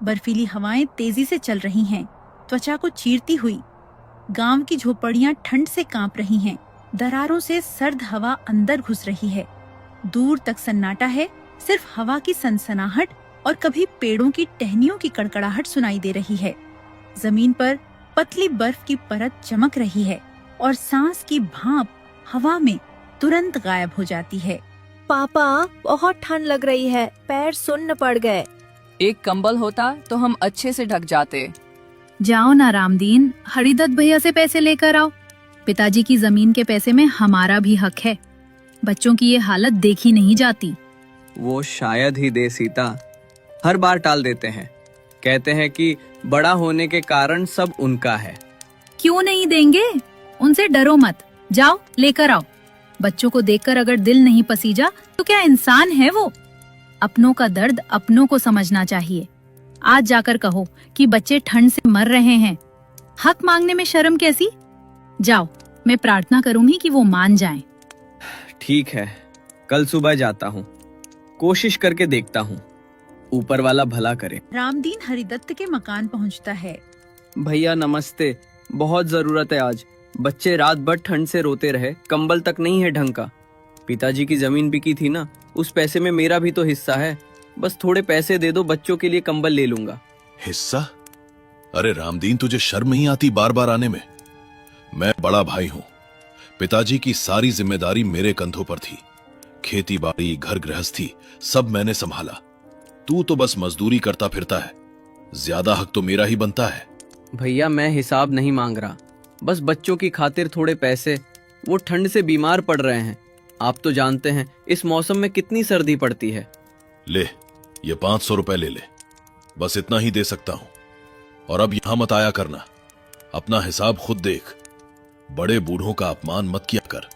बर्फीली हवाएं तेजी से चल रही हैं, त्वचा को चीरती हुई। गांव की झोपड़ियां ठंड से कांप रही हैं, दरारों से सर्द हवा अंदर घुस रही है। दूर तक सन्नाटा है, सिर्फ हवा की सनसनाहट और कभी पेड़ों की टहनियों की कड़कड़ाहट सुनाई दे रही है। जमीन पर पतली बर्फ की परत चमक रही है और सांस की भाप हवा में तुरंत गायब हो जाती है। पापा, बहुत ठंड लग रही है, पैर सुन्न पड़ गए। एक कंबल होता तो हम अच्छे से ढक जाते। जाओ ना रामदीन, हरिदत्त भैया से पैसे लेकर आओ। पिताजी की जमीन के पैसे में हमारा भी हक है। बच्चों की ये हालत देखी नहीं जाती। वो शायद ही दे सीता, हर बार टाल देते हैं। कहते हैं कि बड़ा होने के कारण सब उनका है। क्यों नहीं देंगे? उनसे डरो मत, जाओ लेकर आओ। बच्चों को देखकर अगर दिल नहीं पसीजा तो क्या इंसान है वो? अपनों का दर्द अपनों को समझना चाहिए। आज जाकर कहो कि बच्चे ठंड से मर रहे हैं। हक मांगने में शर्म कैसी? जाओ, मैं प्रार्थना करूंगी कि वो मान जाएं। ठीक है, कल सुबह जाता हूँ, कोशिश करके देखता हूँ, ऊपर वाला भला करे। रामदीन हरिदत्त के मकान पहुंचता है। भैया नमस्ते, बहुत जरूरत है आज। बच्चे रात भर ठंड से रोते रहे, कंबल तक नहीं है ढंग का। पिताजी की जमीन बिकी थी ना, उस पैसे में मेरा भी तो हिस्सा है। बस थोड़े पैसे दे दो, बच्चों के लिए कंबल ले लूंगा। हिस्सा? अरे रामदीन, तुझे शर्म नहीं आती बार बार आने में? मैं बड़ा भाई हूं, पिताजी की सारी जिम्मेदारी मेरे कंधों पर थी। खेती बाड़ी, घर गृहस्थी सब मैंने संभाला। तू तो बस मजदूरी करता फिरता है, ज्यादा हक तो मेरा ही बनता है। भैया मैं हिसाब नहीं मांग रहा, बस बच्चों की खातिर थोड़े पैसे। वो ठंड से बीमार पड़ रहे हैं। आप तो जानते हैं इस मौसम में कितनी सर्दी पड़ती है। ले, ये 500 रुपए ले ले, बस इतना ही दे सकता हूं। और अब यहां मत आया करना, अपना हिसाब खुद देख। बड़े बूढ़ों का अपमान मत किया कर।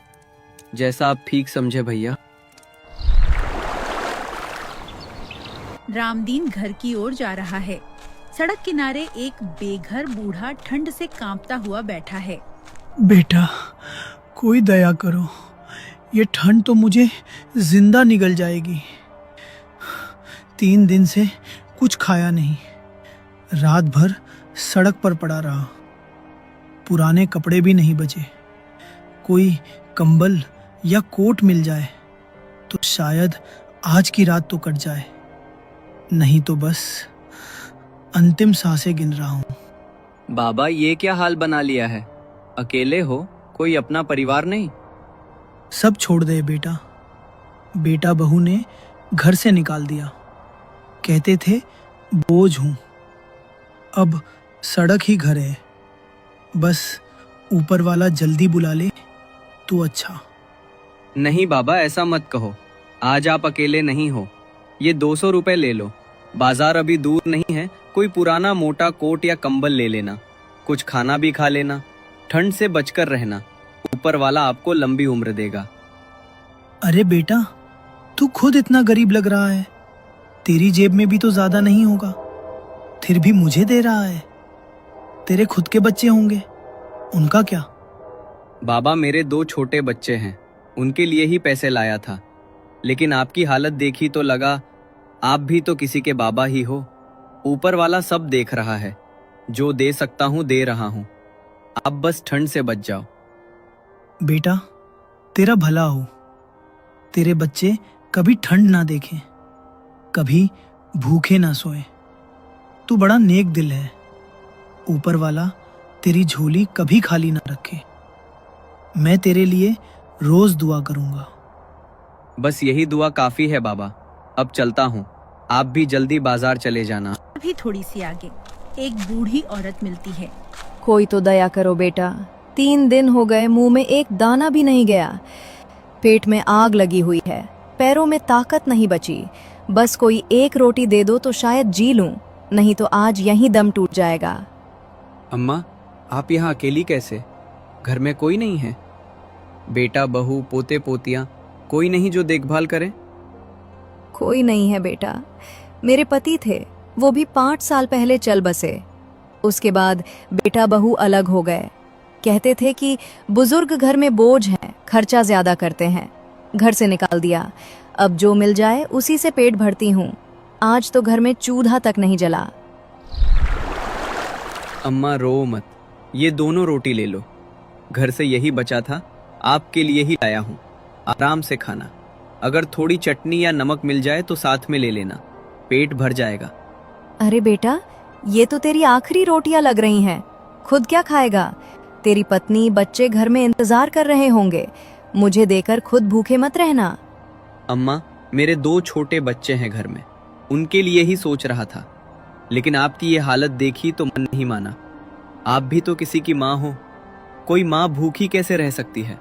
जैसा आप ठीक समझे भैया। रामदीन घर की ओर जा रहा है। सड़क किनारे एक बेघर बूढ़ा ठंड से कांपता हुआ बैठा है। बेटा, कोई दया करो, ये ठंड तो मुझे जिंदा निगल जाएगी। 3 दिन से कुछ खाया नहीं, रात भर सड़क पर पड़ा रहा, पुराने कपड़े भी नहीं बचे। कोई कंबल या कोट मिल जाए तो शायद आज की रात तो कट जाए, नहीं तो बस अंतिम सांसें गिन रहा हूं। बाबा ये क्या हाल बना लिया है? अकेले हो, कोई अपना परिवार नहीं? सब छोड़ दे बेटा, बेटा बहू ने घर से निकाल दिया। कहते थे बोझ हूं, अब सड़क ही घर है। बस ऊपर वाला जल्दी बुला ले तो अच्छा। नहीं बाबा, ऐसा मत कहो। आज आप अकेले नहीं हो। ये 200 रुपए ले लो, बाजार अभी दूर नहीं है। कोई पुराना मोटा कोट या कंबल ले लेना, कुछ खाना भी खा लेना। ठंड से बचकर रहना, ऊपर वाला आपको लंबी उम्र देगा। अरे बेटा, तू खुद इतना गरीब लग रहा है, तेरी जेब में भी तो ज्यादा नहीं होगा, फिर भी मुझे दे रहा है। तेरे खुद के बच्चे होंगे, उनका क्या? बाबा मेरे 2 छोटे बच्चे हैं, उनके लिए ही पैसे लाया था। लेकिन आपकी हालत देखी तो लगा आप भी तो किसी के बाबा ही हो। ऊपर वाला सब देख रहा है, जो दे सकता हूं दे रहा हूं। आप बस ठंड से बच जाओ। बेटा, तेरा भला हो, तेरे बच्चे कभी ठंड ना देखें, कभी भूखे ना सोए। तू बड़ा नेक दिल है, ऊपर वाला तेरी झोली कभी खाली ना रखे। मैं तेरे लिए रोज दुआ करूंगा। बस यही दुआ काफी है बाबा। अब चलता हूँ, आप भी जल्दी बाजार चले जाना। अभी थोड़ी सी आगे एक बूढ़ी औरत मिलती है। कोई तो दया करो बेटा, 3 दिन हो गए, मुंह में एक दाना भी नहीं गया। पेट में आग लगी हुई है, पैरों में ताकत नहीं बची। बस कोई एक रोटी दे दो तो शायद जी लूं, नहीं तो आज यहीं दम टूट जाएगा। अम्मा, आप यहाँ अकेली कैसे? घर में कोई नहीं है? बेटा, बहू, पोते पोतियाँ कोई नहीं जो देखभाल करे? कोई नहीं है बेटा, मेरे पति थे, वो भी 5 साल पहले चल बसे। उसके बाद बेटा बहू अलग हो गए। कहते थे कि बुजुर्ग घर में बोझ हैं, खर्चा ज्यादा करते हैं। घर से निकाल दिया। अब जो मिल जाए उसी से पेट भरती हूँ। आज तो घर में चूल्हा तक नहीं जला। अम्मा रो मत, ये दोनों रोटी ले लो। घर से यही बचा था, आपके लिए ही लाया हूँ। आराम से खाना। अगर थोड़ी चटनी या नमक मिल जाए तो साथ में ले लेना, पेट भर जाएगा। अरे बेटा, ये तो तेरी आखिरी रोटियां लग रही हैं। खुद क्या खाएगा? तेरी पत्नी बच्चे घर में इंतजार कर रहे होंगे। मुझे देकर खुद भूखे मत रहना। अम्मा, मेरे 2 छोटे बच्चे हैं घर में, उनके लिए ही सोच रहा था। लेकिन आपकी ये हालत देखी तो मन नहीं माना। आप भी तो किसी की माँ हो। कोई माँ भूखी कैसे रह सकती है?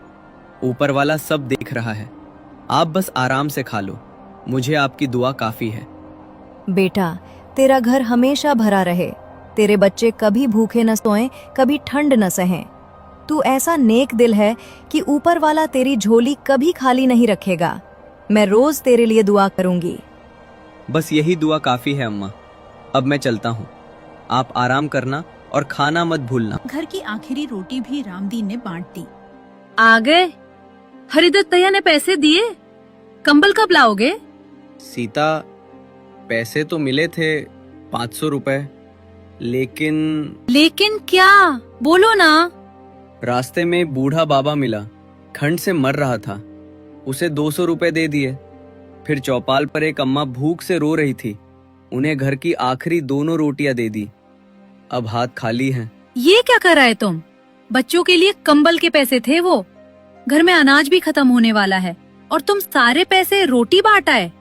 ऊपर वाला सब देख रहा है। आप बस आराम से खा लो, मुझे आपकी दुआ काफी है। बेटा, तेरा घर हमेशा भरा रहे। तेरे बच्चे कभी भूखे न सोएं, कभी ठंड न सहें। तू ऐसा नेक दिल है कि ऊपर वाला तेरी झोली कभी खाली नहीं रखेगा। मैं रोज तेरे लिए दुआ करूंगी। बस यही दुआ काफी है अम्मा। अब मैं चलता हूँ, आप आराम करना और खाना मत भूलना। घर की आखिरी रोटी भी रामदीन ने बांट दी। आ गए? हरिदत्त भैया ने पैसे दिए? कंबल कब लाओगे? सीता, पैसे तो मिले थे 500 रुपए, लेकिन क्या? बोलो ना। रास्ते में बूढ़ा बाबा मिला, ठंड से मर रहा था। उसे 200 रुपए दे दिए। फिर चौपाल पर एक अम्मा भूख से रो रही थी, उन्हें घर की आखिरी दोनों रोटियां दे दी। अब हाथ खाली हैं। ये क्या कर रहे तुम? बच्चों के लिए कंबल के पैसे थे वो। घर में अनाज भी खत्म होने वाला है और तुम सारे पैसे रोटी बांट आए।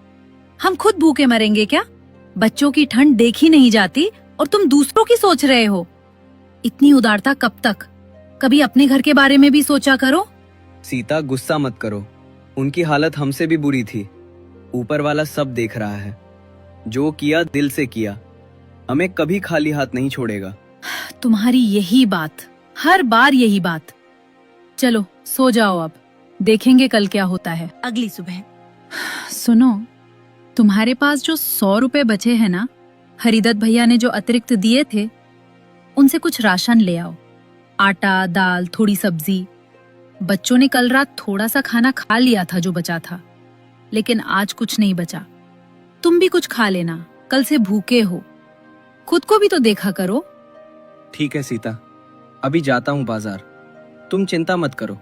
हम खुद भूखे मरेंगे क्या? बच्चों की ठंड देखी नहीं जाती और तुम दूसरों की सोच रहे हो। इतनी उदारता कब तक? कभी अपने घर के बारे में भी सोचा करो। सीता, गुस्सा मत करो, उनकी हालत हमसे भी बुरी थी। ऊपर वाला सब देख रहा है। जो किया दिल से किया, हमें कभी खाली हाथ नहीं छोड़ेगा। तुम्हारी यही बात, हर बार यही बात। चलो सो जाओ, अब देखेंगे कल क्या होता है। अगली सुबह सुनो, तुम्हारे पास जो 100 रुपए बचे हैं ना, हरिदत्त भैया ने जो अतिरिक्त दिए थे, उनसे कुछ राशन ले आओ। आटा, दाल, थोड़ी सब्जी। बच्चों ने कल रात थोड़ा सा खाना खा लिया था जो बचा था, लेकिन आज कुछ नहीं बचा। तुम भी कुछ खा लेना, कल से भूखे हो। खुद को भी तो देखा करो। ठीक है सीता, अभी जाता हूँ बाजार। तुम चिंता मत करो,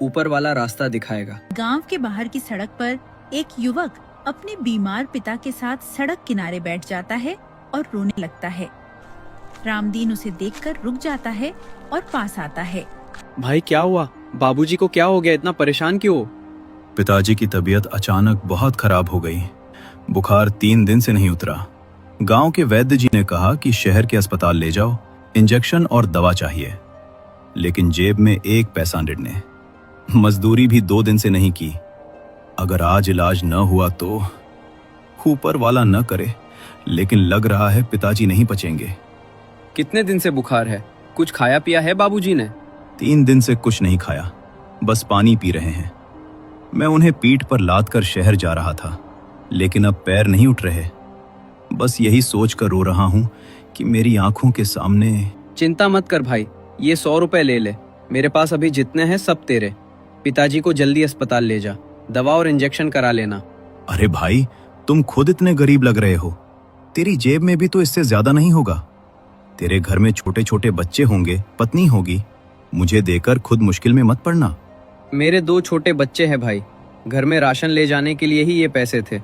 ऊपर वाला रास्ता दिखाएगा। गांव के बाहर की सड़क पर एक युवक अपने बीमार पिता के साथ सड़क किनारे बैठ जाता है और रोने लगता है। रामदीन उसे देखकर रुक जाता है और पास आता है। भाई क्या हुआ? बाबूजी को क्या हो गया? इतना परेशान क्यों? पिताजी की तबीयत अचानक बहुत खराब हो गई। बुखार 3 दिन से नहीं उतरा। गांव के वैद्य जी ने कहा कि शहर के अस्पताल ले जाओ, इंजेक्शन और दवा चाहिए। लेकिन जेब में 1 पैसा निडने। मजदूरी भी 2 दिन से नहीं की। अगर आज इलाज न हुआ तो ऊपर वाला न करे, लेकिन लग रहा है पिताजी नहीं बचेंगे। कितने दिन से बुखार है? कुछ खाया पिया है बाबूजी ने? 3 दिन से कुछ नहीं खाया, बस पानी पी रहे हैं। मैं उन्हें पीठ पर लाद कर शहर जा रहा था, लेकिन अब पैर नहीं उठ रहे। बस यही सोच कर रो रहा हूं कि मेरी आंखों के सामने। चिंता मत कर भाई, ये 100 रुपए ले ले। मेरे पास अभी जितने हैं सब तेरे। पिताजी को जल्दी अस्पताल ले जा, दवा और इंजेक्शन करा लेना। अरे भाई, तुम खुद इतने गरीब लग रहे हो। तेरी जेब में भी तो इससे ज्यादा नहीं होगा। तेरे घर में छोटे छोटे बच्चे होंगे, पत्नी होगी। मुझे देकर खुद मुश्किल में मत पड़ना। मेरे 2 छोटे बच्चे हैं भाई, घर में राशन ले जाने के लिए ही ये पैसे थे।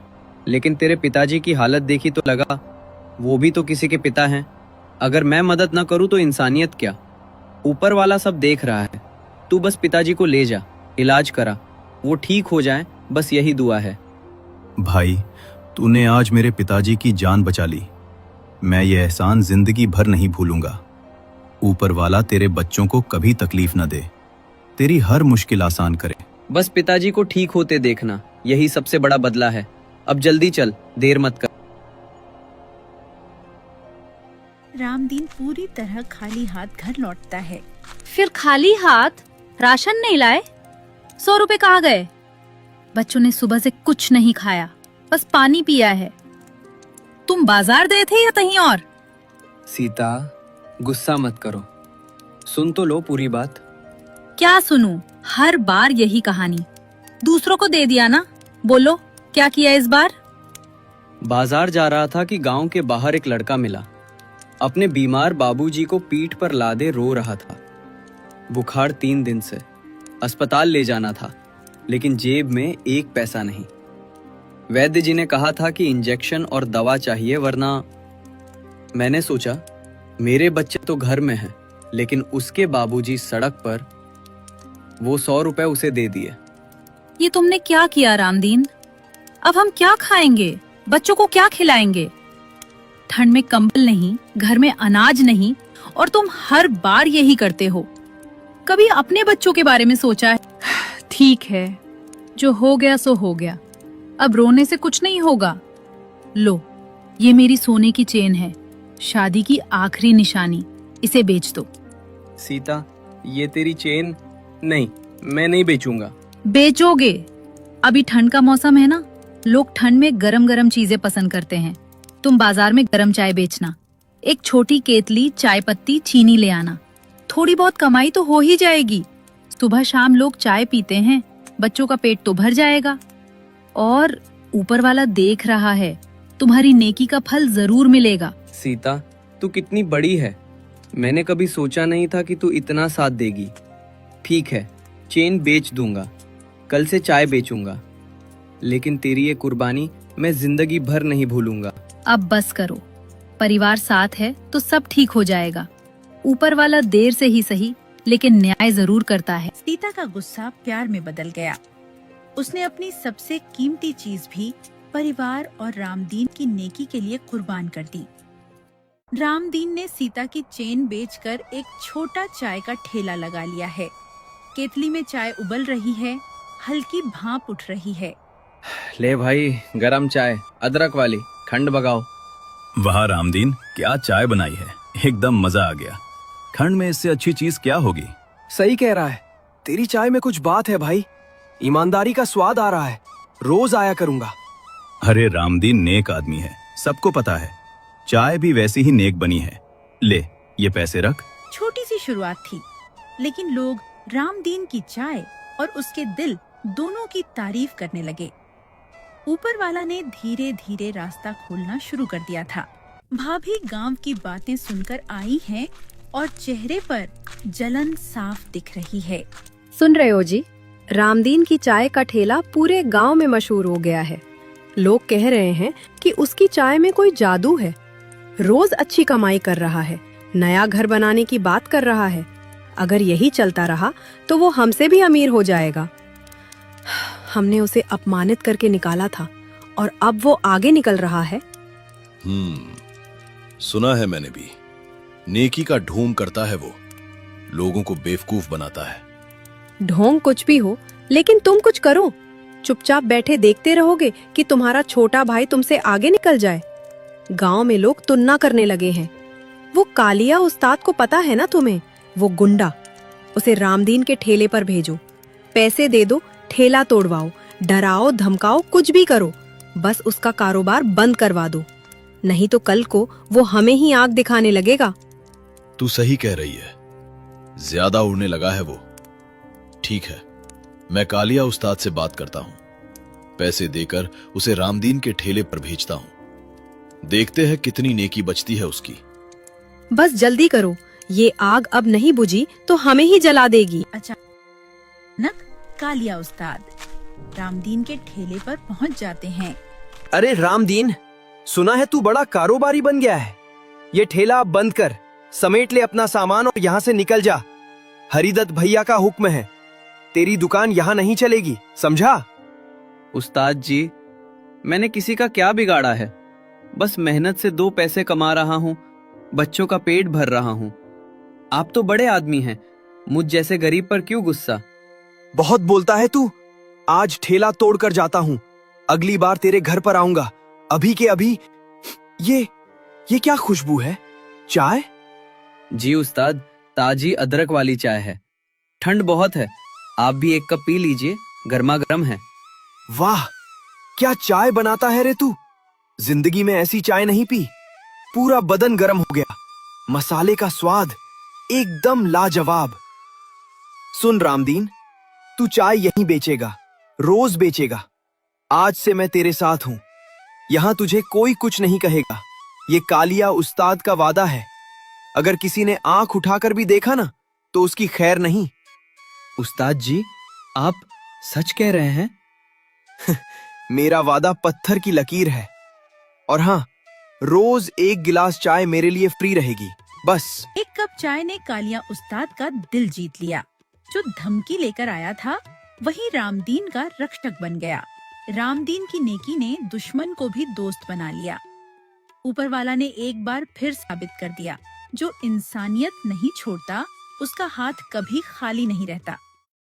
लेकिन तेरे पिताजी की हालत देखी तो लगा वो भी तो किसी के पिता हैं। अगर मैं मदद ना करूं तो इंसानियत क्या? ऊपर वाला सब देख रहा है। तू बस पिताजी को ले जा, इलाज करा, वो ठीक हो जाए, बस यही दुआ है। भाई, तूने आज मेरे पिताजी की जान बचा ली। मैं ये एहसान जिंदगी भर नहीं भूलूंगा। ऊपर वाला तेरे बच्चों को कभी तकलीफ न दे, तेरी हर मुश्किल आसान करे। बस पिताजी को ठीक होते देखना, यही सबसे बड़ा बदला है। अब जल्दी चल, देर मत कर। रामदीन पूरी तरह खाली हाथ घर लौटता है। फिर खाली हाथ राशन नहीं लाए? 100 रुपए कहाँ गए? बच्चों ने सुबह से कुछ नहीं खाया, बस पानी पिया है। तुम बाजार गए थे या कहीं और? सीता, गुस्सा मत करो, सुन तो लो पूरी बात। क्या सुनूं? हर बार यही कहानी। दूसरों को दे दिया ना। बोलो क्या किया इस बार? बाजार जा रहा था कि गांव के बाहर एक लड़का मिला। अपने बीमार बाबूजी को पीठ पर लादे रो रहा था। बुखार 3 दिन से, अस्पताल ले जाना था, लेकिन जेब में 1 पैसा नहीं। वैद्य जी ने कहा था कि इंजेक्शन और दवा चाहिए, वरना मैंने सोचा मेरे बच्चे तो घर में हैं, लेकिन उसके बाबूजी सड़क पर। वो 100 रुपए उसे दे दिए। ये तुमने क्या किया रामदीन? अब हम क्या खाएंगे? बच्चों को क्या खिलाएंगे? ठंड में कंबल नहीं, घर में अनाज नहीं, और तुम हर बार यही करते हो। कभी अपने बच्चों के बारे में सोचा है? ठीक है, जो हो गया सो हो गया, अब रोने से कुछ नहीं होगा। लो, ये मेरी सोने की चेन है, शादी की आखिरी निशानी, इसे बेच दो। सीता, ये तेरी चेन नहीं, मैं नहीं बेचूंगा। बेचोगे? अभी ठंड का मौसम है ना, लोग ठंड में गरम गरम चीजें पसंद करते हैं। तुम बाजार में गरम चाय बेचना, एक छोटी केतली, चाय पत्ती, चीनी ले आना। थोड़ी बहुत कमाई तो हो ही जाएगी। सुबह शाम लोग चाय पीते हैं, बच्चों का पेट तो भर जाएगा। और ऊपर वाला देख रहा है, तुम्हारी नेकी का फल जरूर मिलेगा। सीता, तू कितनी बड़ी है, मैंने कभी सोचा नहीं था कि तू इतना साथ देगी। ठीक है, चेन बेच दूंगा, कल से चाय बेचूंगा, लेकिन तेरी ये कुर्बानी मैं जिंदगी भर नहीं भूलूंगा। अब बस करो, परिवार साथ है तो सब ठीक हो जाएगा। ऊपर वाला देर से ही सही, लेकिन न्याय जरूर करता है। सीता का गुस्सा प्यार में बदल गया। उसने अपनी सबसे कीमती चीज भी परिवार और रामदीन की नेकी के लिए कुर्बान कर दी। रामदीन ने सीता की चेन बेचकर एक छोटा चाय का ठेला लगा लिया है। केतली में चाय उबल रही है, हल्की भाप उठ रही है। ले भाई, गरम चाय, अदरक वाली, ठंड भगाओ। वाह रामदीन, क्या चाय बनाई है, एकदम मजा आ गया। ठंड में इससे अच्छी चीज क्या होगी? सही कह रहा है, तेरी चाय में कुछ बात है भाई, ईमानदारी का स्वाद आ रहा है, रोज आया करूंगा। अरे रामदीन नेक आदमी है, सबको पता है। चाय भी वैसी ही नेक बनी है। ले, ये पैसे रख। छोटी सी शुरुआत थी, लेकिन लोग रामदीन की चाय और उसके दिल दोनों की तारीफ करने लगे। ऊपर वाला ने धीरे धीरे रास्ता खोलना शुरू कर दिया था। भाभी गांव की बातें सुनकर आई हैं और चेहरे पर जलन साफ दिख रही है। सुन रहे हो जी, रामदीन की चाय का ठेला पूरे गांव में मशहूर हो गया है। लोग कह रहे हैं कि उसकी चाय में कोई जादू है। रोज अच्छी कमाई कर रहा है, नया घर बनाने की बात कर रहा है। अगर यही चलता रहा तो वो हमसे भी अमीर हो जाएगा। हमने उसे अपमानित करके निकाला था और अब वो आगे निकल रहा है। सुना है मैंने भी, नेकी का ढोंग करता है वो, लोगों को बेवकूफ बनाता है। ढोंग कुछ भी हो, लेकिन तुम कुछ करो। चुपचाप बैठे देखते रहोगे कि तुम्हारा छोटा भाई तुमसे आगे निकल जाए। गांव में लोग तुलना करने लगे हैं। वो कालिया उस्ताद को पता है ना तुम्हें, वो गुंडा। उसे रामदीन के ठेले पर भेजो, पैसे दे दो, ठेला तोड़वाओ, डराओ धमकाओ, कुछ भी करो, बस उसका कारोबार बंद करवा दो, नहीं तो कल को वो हमें ही आग दिखाने लगेगा। तू सही कह रही है, ज्यादा उड़ने लगा है वो। ठीक है, मैं कालिया उस्ताद से बात करता हूँ, पैसे देकर उसे रामदीन के ठेले पर भेजता हूँ। देखते हैं कितनी नेकी बचती है उसकी। बस जल्दी करो, ये आग अब नहीं बुझी तो हमें ही जला देगी। अचानक कालिया उस्ताद रामदीन के ठेले पर पहुंच जाते हैं। अरे रामदीन, सुना है तू बड़ा कारोबारी बन गया है। ये ठेला अब बंद कर, समेट ले अपना सामान और यहाँ से निकल जा। हरिदत्त भैया का हुक्म है, तेरी दुकान यहाँ नहीं चलेगी, समझा? उस्ताद जी, मैंने किसी का क्या बिगाड़ा है? बस मेहनत से 2 पैसे कमा रहा हूँ, बच्चों का पेट भर रहा हूँ। आप तो बड़े आदमी हैं, मुझ जैसे गरीब पर क्यों गुस्सा? बहुत बोलता है तू। आज ठेला तोड़ कर जाता हूँ, अगली बार तेरे घर पर आऊंगा। अभी के अभी ये क्या खुशबू है? चाय? जी उस्ताद, ताजी अदरक वाली चाय है। ठंड बहुत है, आप भी एक कप पी लीजिए, गर्मा गर्म है। वाह, क्या चाय बनाता है रे तू। जिंदगी में ऐसी चाय नहीं पी। पूरा बदन गर्म हो गया, मसाले का स्वाद एकदम लाजवाब। सुन रामदीन, तू चाय यहीं बेचेगा, रोज बेचेगा। आज से मैं तेरे साथ हूं, यहां तुझे कोई कुछ नहीं कहेगा। ये कालिया उस्ताद का वादा है, अगर किसी ने आंख उठाकर भी देखा ना तो उसकी खैर नहीं। उस्ताद जी, आप सच कह रहे हैं? मेरा वादा पत्थर की लकीर है। और हाँ, रोज 1 गिलास चाय मेरे लिए फ्री रहेगी, बस। एक कप चाय ने कालिया उस्ताद का दिल जीत लिया। जो धमकी लेकर आया था वही रामदीन का रक्षक बन गया। रामदीन की नेकी ने दुश्मन को भी दोस्त बना लिया। ऊपर वाला ने एक बार फिर साबित कर दिया, जो इंसानियत नहीं छोड़ता उसका हाथ कभी खाली नहीं रहता।